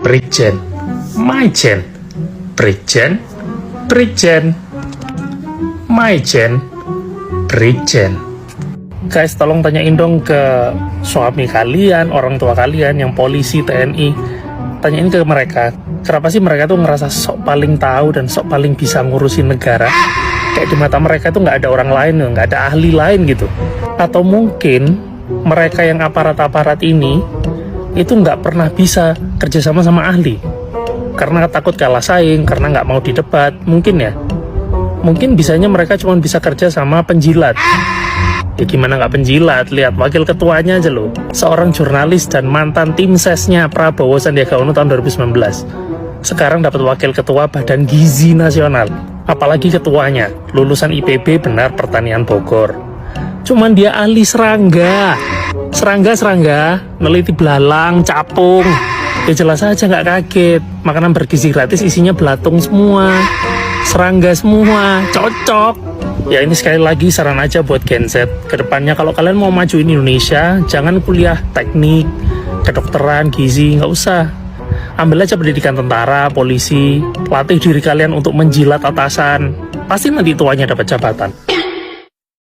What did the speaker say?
Brigjen, Maijen, Brigjen, Brigjen, Maijen, Brigjen. Guys, tolong tanyain dong ke suami kalian, orang tua kalian yang polisi, TNI. Tanyain ke mereka, kenapa sih mereka tuh ngerasa sok paling tahu dan sok paling bisa ngurusin negara? Kayak di mata mereka tuh nggak ada orang lain, nggak ada ahli lain gitu. Atau mungkin mereka yang aparat-aparat ini itu nggak pernah bisa kerjasama sama ahli karena takut kalah saing, karena nggak mau didebat. Mungkin ya, mungkin bisanya mereka cuma bisa kerja sama penjilat. Ya gimana nggak penjilat, lihat wakil ketuanya aja loh, seorang jurnalis dan mantan tim sesnya Prabowo Sandiaga Uno tahun 2019, sekarang dapat wakil ketua Badan Gizi Nasional. Apalagi ketuanya lulusan IPB Benar Pertanian Bogor, cuman dia ahli serangga, neliti belalang, capung. Ya jelas aja nggak kaget, makanan bergizi gratis isinya belatung semua, serangga semua, cocok. Ya ini sekali lagi saran aja buat Gen Z, kedepannya kalau kalian mau majuin Indonesia, jangan kuliah teknik, kedokteran, gizi, nggak usah. Ambil aja pendidikan tentara, polisi, latih diri kalian untuk menjilat atasan, pasti nanti tuanya dapat jabatan.